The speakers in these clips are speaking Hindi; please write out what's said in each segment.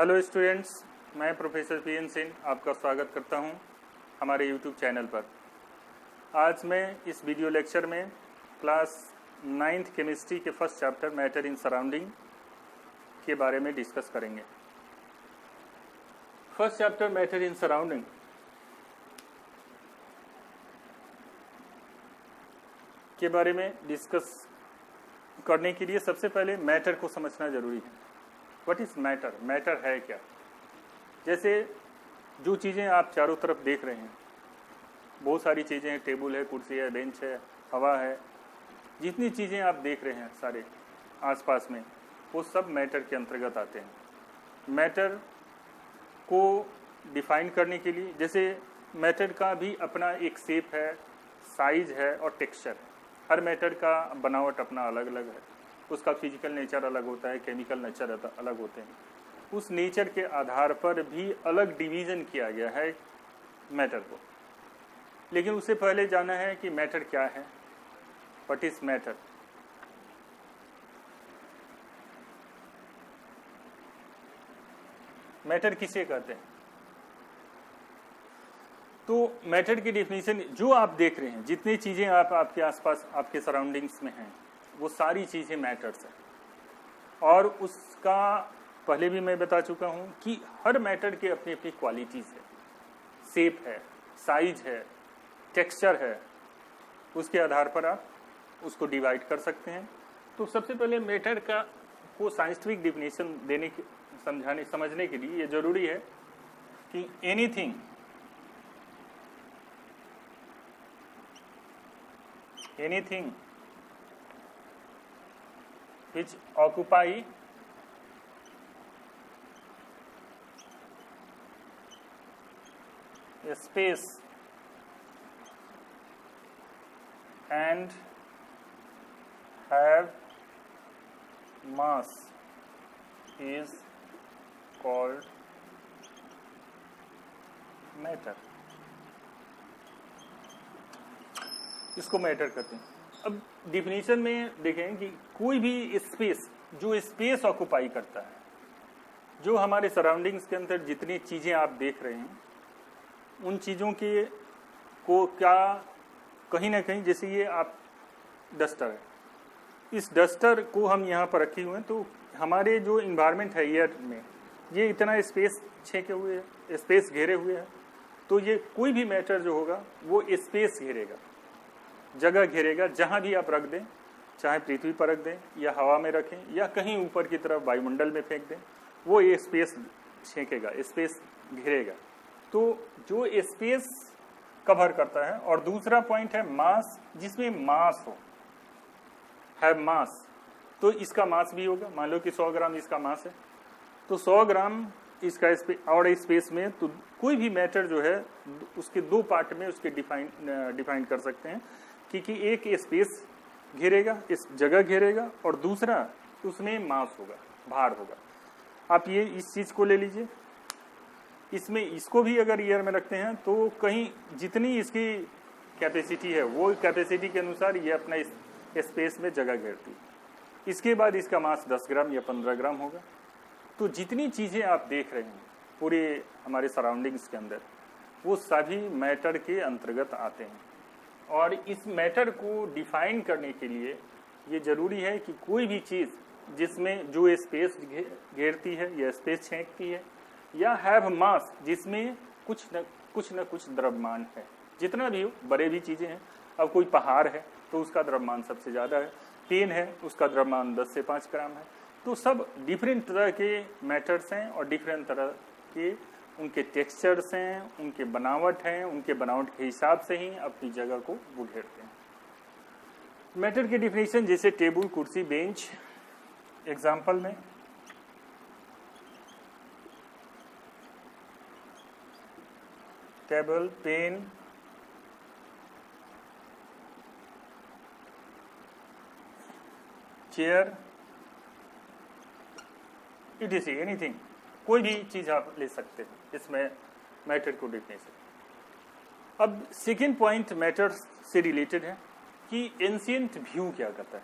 हेलो स्टूडेंट्स, मैं प्रोफेसर पीएन सिंह आपका स्वागत करता हूं हमारे यूट्यूब चैनल पर। आज मैं इस वीडियो लेक्चर में क्लास 9th केमिस्ट्री के first chapter matter in surrounding के बारे में डिस्कस करेंगे। First chapter matter in surrounding के बारे में डिस्कस करने के लिए सबसे पहले मैटर को समझना जरूरी है। What is matter? मैटर है क्या? जैसे जो चीज़ें आप चारों तरफ देख रहे हैं, बहुत सारी चीज़ें हैं, टेबल है, कुर्सी है, बेंच है, हवा है, जितनी चीज़ें आप देख रहे हैं सारे आसपास में, वो सब मैटर के अंतर्गत आते हैं। मैटर को डिफाइन करने के लिए, जैसे मैटर का भी अपना एक शेप है, साइज है और टेक्सचर है। हर मैटर का बनावट अपना अलग अलग है, उसका फिजिकल नेचर अलग होता है, केमिकल नेचर अलग होते हैं। उस नेचर के आधार पर भी अलग डिवीज़न किया गया है मैटर को। लेकिन उससे पहले जाना है कि मैटर क्या है, व्हाट इज मैटर। मैटर किसे कहते हैं? तो मैटर की डेफिनेशन, जो आप देख रहे हैं, जितनी चीज़ें आप आपके आसपास आपके सराउंडिंग्स में हैं, वो सारी चीज़ें मैटर्स हैं। और उसका पहले भी मैं बता चुका हूँ कि हर मैटर के अपनी अपनी क्वालिटीज़ है, शेप है, साइज है, टेक्सचर है। उसके आधार पर आप उसको डिवाइड कर सकते हैं। तो सबसे पहले मैटर का को साइंटिफिक डेफिनेशन देने की समझने के लिए ये जरूरी है कि anything which occupy a space and have mass is called matter। इसको मैटर कहते हैं। अब डिफिनीशन में देखें कि कोई भी स्पेस, जो स्पेस ऑक्युपाई करता है, जो हमारे सराउंडिंग्स के अंदर जितनी चीज़ें आप देख रहे हैं, उन चीज़ों के को क्या कहीं ना कहीं, जैसे ये आप डस्टर है, इस डस्टर को हम यहाँ पर रखे हुए हैं, तो हमारे जो इन्वायरमेंट है एयर में, ये इतना स्पेस छेके हुए है, स्पेस घेरे हुए है। तो ये कोई भी मैटर जो होगा वो स्पेस घेरेगा, जगह घेरेगा। जहाँ भी आप रख दें, चाहे पृथ्वी पर रख दें या हवा में रखें या कहीं ऊपर की तरफ वायुमंडल में फेंक दें, वो ये स्पेस छेकेगा, स्पेस घेरेगा। तो जो स्पेस कवर करता है। और दूसरा पॉइंट है मास, जिसमें मास हो, है मास। तो इसका मास भी होगा। मान लो कि 100 ग्राम इसका मास है, तो 100 ग्राम इसका और स्पेस में, तो कोई भी मैटर जो है उसके दो पार्ट में उसके डिफाइन कर सकते हैं कि एक स्पेस घेरेगा, इस जगह घेरेगा, और दूसरा उसमें मास होगा, भार होगा। आप ये इस चीज को ले लीजिए, इसमें इसको भी अगर ईयर में रखते हैं तो कहीं जितनी इसकी कैपेसिटी है, वो कैपेसिटी के अनुसार ये अपना इस स्पेस में जगह घेरती है। इसके बाद इसका मास 10 ग्राम या 15 ग्राम होगा। तो जितनी चीज़ें आप देख रहे हैं पूरे हमारे सराउंडिंग्स के अंदर, वो सभी मैटर के अंतर्गत आते हैं। और इस मैटर को डिफाइन करने के लिए ये जरूरी है कि कोई भी चीज़ जिसमें जो स्पेस घेरती है या स्पेस छेंकती है, या हैव मास, जिसमें कुछ न कुछ द्रव्यमान है, जितना भी हो, बड़े भी चीज़ें हैं। अब कोई पहाड़ है तो उसका द्रव्यमान सबसे ज़्यादा है, पेन है उसका द्रव्यमान 10 से 5 ग्राम है। तो सब डिफरेंट तरह के मैटर्स हैं और डिफरेंट तरह के उनके टेक्सचर्स हैं, उनके बनावट हैं, उनके बनावट के हिसाब से ही अपनी जगह को वो घेरते हैं। मैटर की डिफिनेशन, जैसे टेबल, कुर्सी, बेंच, एग्जाम्पल में table, pen, chair, etc, anything, कोई भी चीज आप ले सकते हैं इसमें मैटर को डेफिनेशन। अब सेकेंड पॉइंट मैटर से रिलेटेड है कि एंशिएंट व्यू क्या कहता है।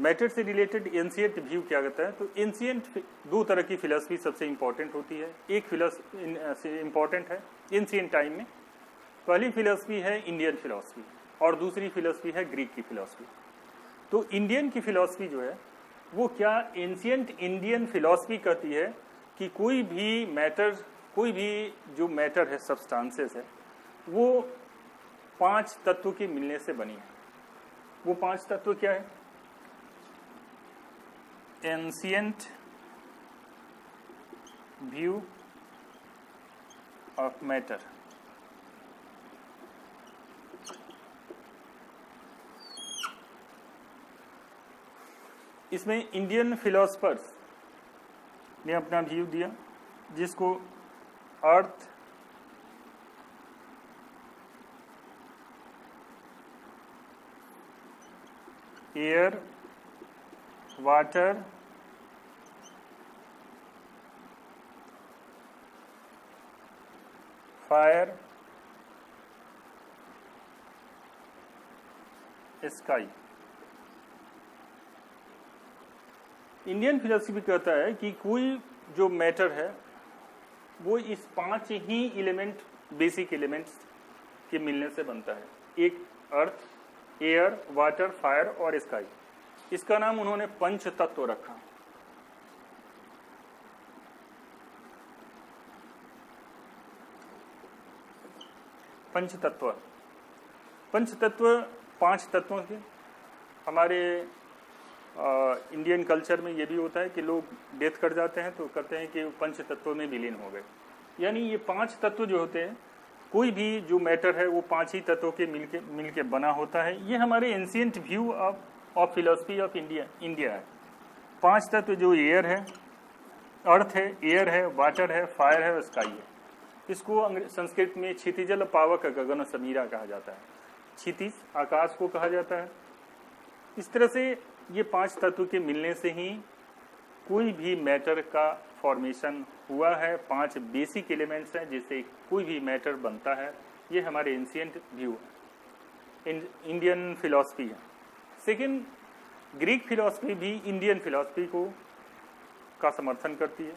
मैटर से रिलेटेड एंशिएंट व्यू क्या कहता है, तो एंशिएंट दो तरह की फिलॉसफी सबसे इंपॉर्टेंट होती है। एक फिलॉसफी इंपॉर्टेंट है एंशिएंट टाइम में, पहली फिलॉसफी है इंडियन फिलॉसफी और दूसरी फिलॉसफी है ग्रीक की फिलॉसफी। तो इंडियन की फिलॉसफी जो है वो क्या एंशिएंट इंडियन फिलॉसफी कहती है कि कोई भी जो मैटर है, सब्सटेंसेस है, वो 5 तत्वों के मिलने से बनी है। वो 5 तत्व क्या है? Ancient view of matter. इसमें इंडियन फिलोसफर्स ने अपना व्यू दिया जिसको earth, air, water, fire, sky. Indian philosophy कहता है कि कोई जो मैटर है वो इस 5 ही एलिमेंट, बेसिक एलिमेंट्स के मिलने से बनता है। एक अर्थ, एयर, वाटर, फायर और स्काई। इसका नाम उन्होंने पंच तत्व रखा। पंचतत्व 5 तत्वों के। हमारे इंडियन कल्चर में ये भी होता है कि लोग डेथ कर जाते हैं तो कहते हैं कि पंच तत्वों में विलीन हो गए। यानी ये 5 तत्व जो होते हैं, कोई भी जो मैटर है वो 5 ही तत्वों के मिलके बना होता है। ये हमारे ancient view of philosophy of India है। 5 तत्व जो एयर है, अर्थ है, एयर है, वाटर है, फायर है और स्काई है। इसको संस्कृत में क्षितिजल पावक गगन समीरा कहा जाता है। क्षितिज आकाश को कहा जाता है। इस तरह से ये 5 तत्व के मिलने से ही कोई भी मैटर का फॉर्मेशन हुआ है। 5 बेसिक एलिमेंट्स हैं जिससे कोई भी मैटर बनता है। ये हमारे एंशिएंट व्यू इंडियन फिलॉसफी है। सेकेंड, ग्रीक फिलॉसफी भी इंडियन फिलॉसफी का समर्थन करती है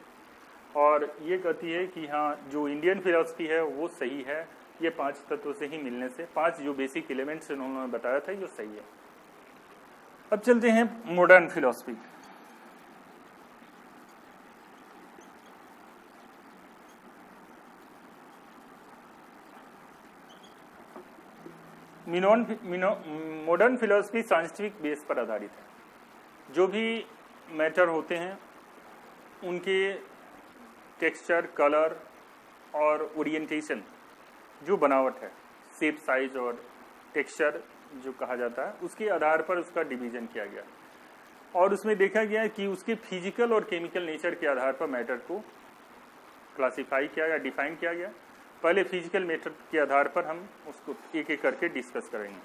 और ये कहती है कि हाँ, जो इंडियन फिलॉसफी है वो सही है। ये 5 तत्वों से ही मिलने से 5 जो बेसिक एलिमेंट्स उन्होंने बताया था ये सही है। अब चलते हैं modern philosophy. Modern philosophy scientific base पर आधारित है। जो भी मैटर होते हैं उनके टेक्सचर, कलर और ओरिएंटेशन, जो बनावट है, शेप, साइज और टेक्सचर जो कहा जाता है, उसके आधार पर उसका डिवीजन किया गया और उसमें देखा गया कि उसके फिजिकल और केमिकल नेचर के आधार पर मैटर को क्लासिफाई किया गया, डिफाइन किया गया। पहले फिजिकल मैटर के आधार पर हम उसको एक एक करके डिस्कस करेंगे।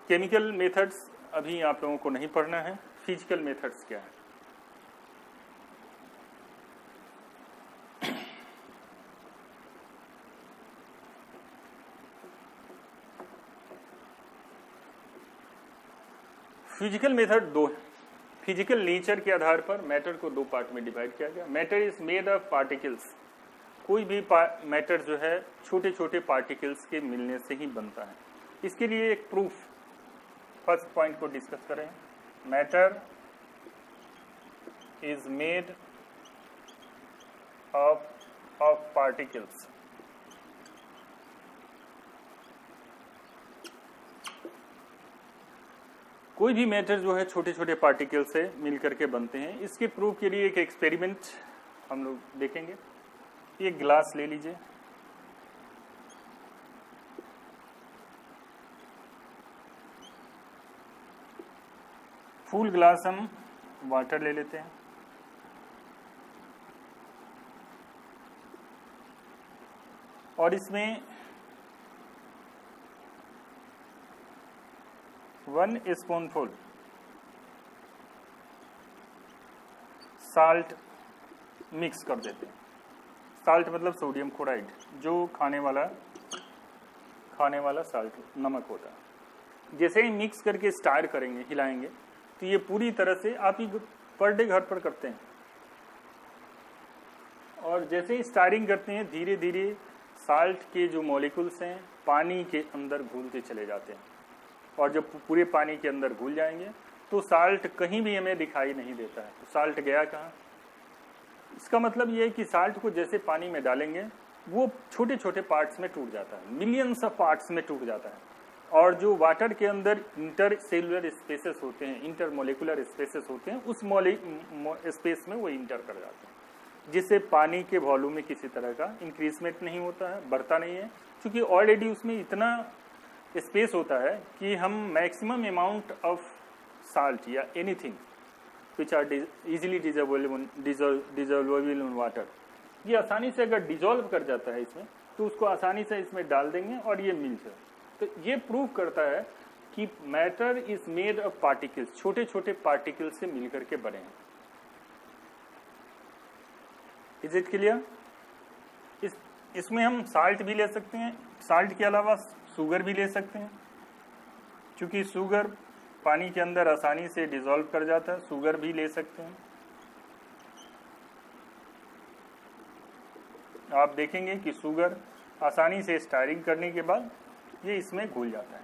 केमिकल मेथड्स अभी आप लोगों को नहीं पढ़ना है। फिजिकल मेथड्स क्या है? फिजिकल मेथड 2 है। फिजिकल नेचर के आधार पर मैटर को 2 पार्ट में डिवाइड किया गया। Matter is made of particles. कोई भी मैटर जो है छोटे छोटे पार्टिकल्स के मिलने से ही बनता है। इसके लिए एक प्रूफ, फर्स्ट पॉइंट को डिस्कस करें। Matter is made of particles. कोई भी मैटर जो है छोटे छोटे पार्टिकल से मिलकर के बनते हैं। इसके प्रूफ के लिए एक एक्सपेरिमेंट हम लोग देखेंगे। एक ग्लास ले लीजिए, फुल ग्लास हम वाटर ले लेते हैं और इसमें 1 स्पूनफुल साल्ट मिक्स कर देते हैं। साल्ट मतलब सोडियम क्लोराइड, जो खाने वाला साल्ट, नमक होता है। जैसे ही मिक्स करके स्टार करेंगे, हिलाएंगे, तो ये पूरी तरह से आप ही पर डे घर पर करते हैं। और जैसे ही स्टारिंग करते हैं धीरे धीरे साल्ट के जो मॉलिक्यूल्स हैं पानी के अंदर घुलते चले जाते हैं, और जब पूरे पानी के अंदर घुल जाएंगे तो साल्ट कहीं भी हमें दिखाई नहीं देता है। तो साल्ट गया कहाँ? इसका मतलब ये है कि साल्ट को जैसे पानी में डालेंगे वो छोटे छोटे पार्ट्स में टूट जाता है, मिलियंस ऑफ पार्ट्स में टूट जाता है। और जो वाटर के अंदर इंटर सेलुलर स्पेसेस होते हैं, इंटर मोलिकुलर स्पेसेस होते हैं, उस स्पेस में वो इंटर कर जाते हैं, जिससे पानी के वॉल्यूम में किसी तरह का इंक्रीजमेंट नहीं होता है, बढ़ता नहीं है, क्योंकि ऑलरेडी उसमें इतना स्पेस होता है कि हम मैक्सिमम अमाउंट ऑफ साल्ट या anything which are easily dissolvable in water, ये आसानी से अगर डिजोल्व कर जाता है इसमें, तो उसको आसानी से इसमें डाल देंगे और ये मिल जाए। तो ये प्रूव करता है कि matter is made of particles, छोटे छोटे पार्टिकल्स से मिलकर के बने हैं। Is it clear? इसमें हम साल्ट भी ले सकते हैं, साल्ट के अलावा शुगर भी ले सकते हैं, क्योंकि शुगर पानी के अंदर आसानी से डिसॉल्व कर जाता है, शुगर भी ले सकते हैं। आप देखेंगे कि शुगर आसानी से स्टायरिंग करने के बाद ये इसमें घुल जाता है,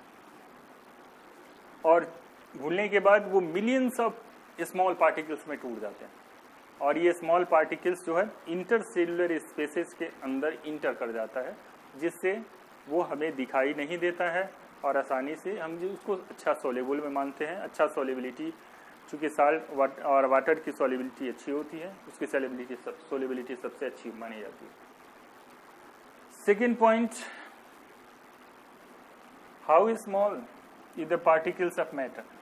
और घुलने के बाद वो मिलियंस ऑफ स्मॉल पार्टिकल्स में टूट जाते हैं, और ये स्मॉल पार्टिकल्स जो है इंटरसेलुलर स्पेसेस के अंदर इंटर कर जाता है, जिससे वो हमें दिखाई नहीं देता है, और आसानी से हम जो उसको अच्छा सोलेबल में मानते हैं। अच्छा सोलेबिलिटी, चूँकि साल्ट और वाटर की सोलेबिलिटी अच्छी होती है, उसकी सोलेबिलिटी सबसे अच्छी मानी जाती है। Second point, how small is the particles of matter.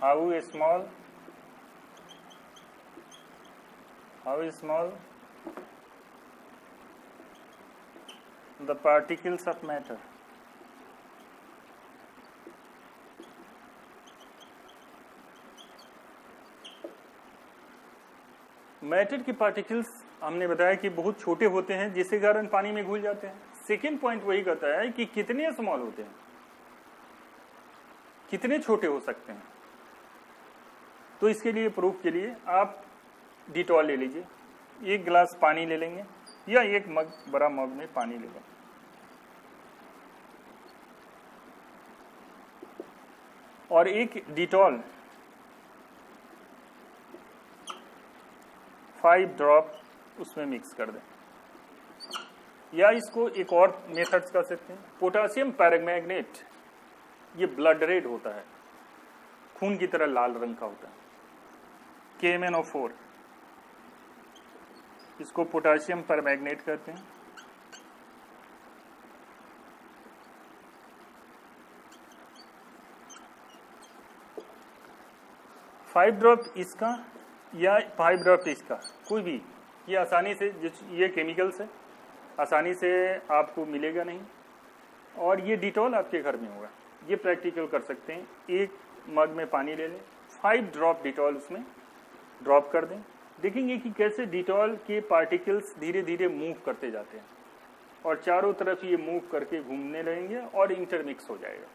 How small the particles of matter? Matter के पार्टिकल्स हमने बताया कि बहुत छोटे होते हैं, जिसके कारण पानी में घुल जाते हैं। सेकेंड पॉइंट वही कहता है कि कितने स्मॉल होते हैं, कितने छोटे हो सकते हैं। तो इसके लिए प्रूफ के लिए आप डिटॉल ले लीजिए, एक गिलास पानी ले लेंगे या एक मग, बड़ा मग में पानी ले लेंगे, और एक डिटॉल 5 ड्रॉप उसमें मिक्स कर दें। या इसको एक और मेथड्स कर सकते हैं, पोटासियम पैरामैग्नेट, ये ब्लड रेड होता है, खून की तरह लाल रंग का होता है, KMnO4, इसको पोटासियम परमैग्नेट कहते हैं। फाइव ड्रॉप इसका या 5 ड्रॉप इसका, कोई भी, ये आसानी से, ये केमिकल्स है, आसानी से आपको मिलेगा नहीं, और ये डिटॉल आपके घर में होगा। ये प्रैक्टिकल कर सकते हैं, एक मग में पानी ले लें, 5 ड्रॉप डिटॉल उसमें ड्रॉप कर दें, देखेंगे कि कैसे डिटॉल के पार्टिकल्स धीरे धीरे मूव करते जाते हैं, और चारों तरफ ये मूव करके घूमने लगेंगे और इंटरमिक्स हो जाएगा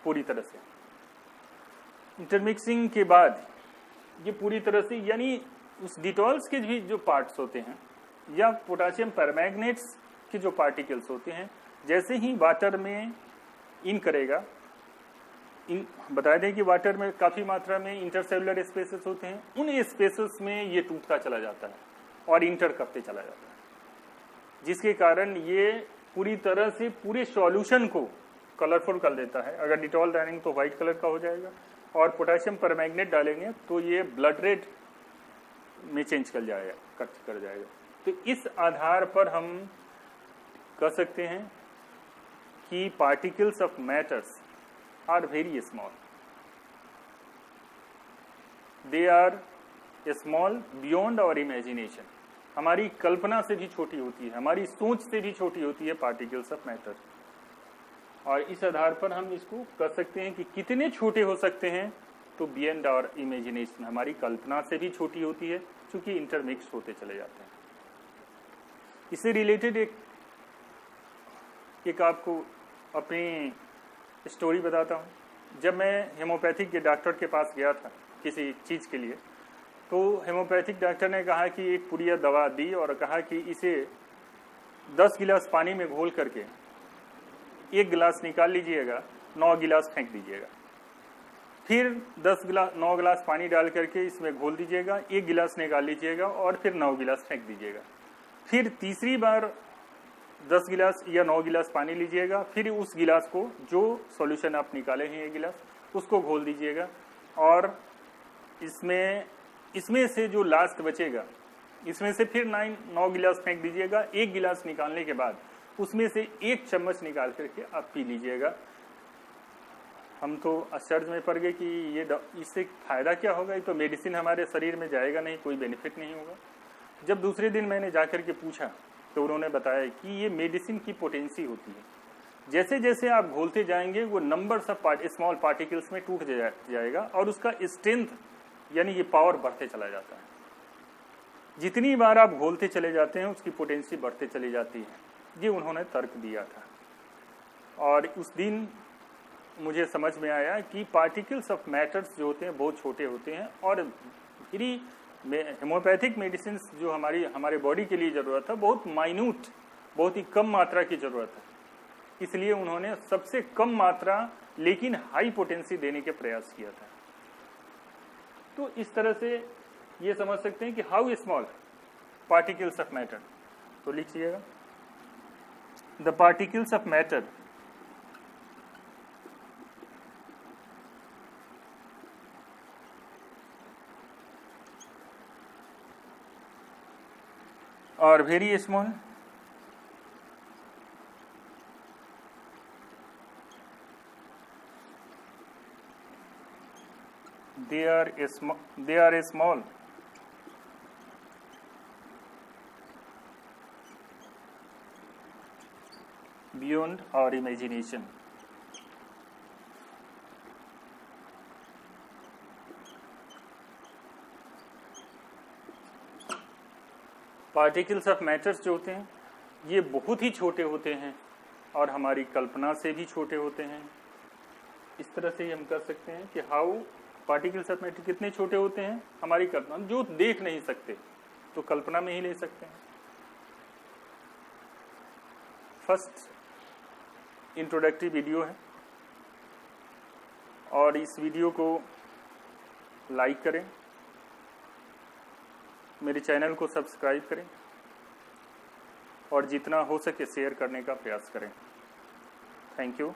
पूरी तरह से। इंटरमिक्सिंग के बाद ये पूरी तरह से, यानी उस डिटॉल्स के भी जो पार्ट्स होते हैं या पोटासियम परमैग्नेट्स के जो पार्टिकल्स होते हैं, जैसे ही वाटर में इन करेगा, बता दें कि वाटर में काफ़ी मात्रा में इंटरसेलुलर स्पेसेस होते हैं, उन स्पेसेस में ये टूटता चला जाता है और इंटर करते चला जाता है, जिसके कारण ये पूरी तरह से पूरे सॉल्यूशन को कलरफुल कर देता है। अगर डिटॉल डालेंगे तो वाइट कलर का हो जाएगा, और पोटासियम परमैग्नेट डालेंगे तो ये ब्लड रेड में चेंज कर जाएगा। तो इस आधार पर हम कह सकते हैं कि particles of matters are very small. They are small beyond our imagination. हमारी कल्पना से भी छोटी होती है, हमारी सोच से भी छोटी होती है पार्टिकल्स ऑफ मैटर। और इस आधार पर हम इसको कह सकते हैं कि कितने छोटे हो सकते हैं, तो बियॉन्ड आवर इमेजिनेशन, हमारी कल्पना से भी छोटी होती है, क्योंकि इंटरमिक्स होते चले जाते हैं। इससे रिलेटेड एक एक आपको अपनी स्टोरी बताता हूँ। जब मैं होम्योपैथिक के डॉक्टर के पास गया था किसी चीज़ के लिए, तो होम्योपैथिक डॉक्टर ने कहा कि एक पुड़िया दवा दी और कहा कि इसे 10 गिलास पानी में घोल करके 1 गिलास निकाल लीजिएगा, 9 गिलास फेंक दीजिएगा। फिर 9 गिलास पानी डाल करके इसमें घोल दीजिएगा, 1 गिलास निकाल लीजिएगा और फिर 9 गिलास फेंक दीजिएगा। फिर तीसरी बार 10 गिलास या 9 गिलास पानी लीजिएगा, फिर उस गिलास को, जो सॉल्यूशन आप निकाले हैं 1 गिलास, उसको घोल दीजिएगा और इसमें से जो लास्ट बचेगा, इसमें से फिर 9 गिलास फेंक दीजिएगा। 1 गिलास निकालने के बाद उसमें से 1 चम्मच निकाल करके आप पी लीजिएगा। हम तो आश्चर्य में पड़ गए कि ये इससे फायदा क्या होगा, ये तो मेडिसिन हमारे शरीर में जाएगा नहीं, कोई बेनिफिट नहीं होगा। जब दूसरे दिन मैंने जाकर के पूछा तो उन्होंने बताया कि ये मेडिसिन की पोटेंसी होती है, जैसे जैसे आप घोलते जाएंगे वो नंबर्स ऑफ स्मॉल पार्टिकल्स में टूट जाएगा और उसका स्ट्रेंथ यानी ये पावर बढ़ते चला जाता है। जितनी बार आप घोलते चले जाते हैं उसकी पोटेंसी बढ़ते चली जाती है। ये उन्होंने तर्क दिया था और उस दिन मुझे समझ में आया कि पार्टिकल्स ऑफ मैटर्स जो होते हैं बहुत छोटे होते हैं और फिर होम्योपैथिक मेडिसिन जो हमारे बॉडी के लिए ज़रूरत है बहुत माइन्यूट, बहुत ही कम मात्रा की ज़रूरत है। इसलिए उन्होंने सबसे कम मात्रा लेकिन हाई पोटेंसी देने के प्रयास किया था। तो इस तरह से ये समझ सकते हैं कि how small particles of matter. तो लिखिएगा, the particles of matter are very small, they are small beyond our imagination. Particles of matters जो होते हैं ये बहुत ही छोटे होते हैं और हमारी कल्पना से भी छोटे होते हैं। इस तरह से ही हम कर सकते हैं कि हाउ पार्टिकल्स ऑफ मैटर कितने छोटे होते हैं, हमारी कल्पना, जो देख नहीं सकते तो कल्पना में ही ले सकते हैं। फर्स्ट इंट्रोडक्टरी वीडियो है और इस वीडियो को लाइक करें, मेरे चैनल को सब्सक्राइब करें और जितना हो सके शेयर करने का प्रयास करें। Thank you.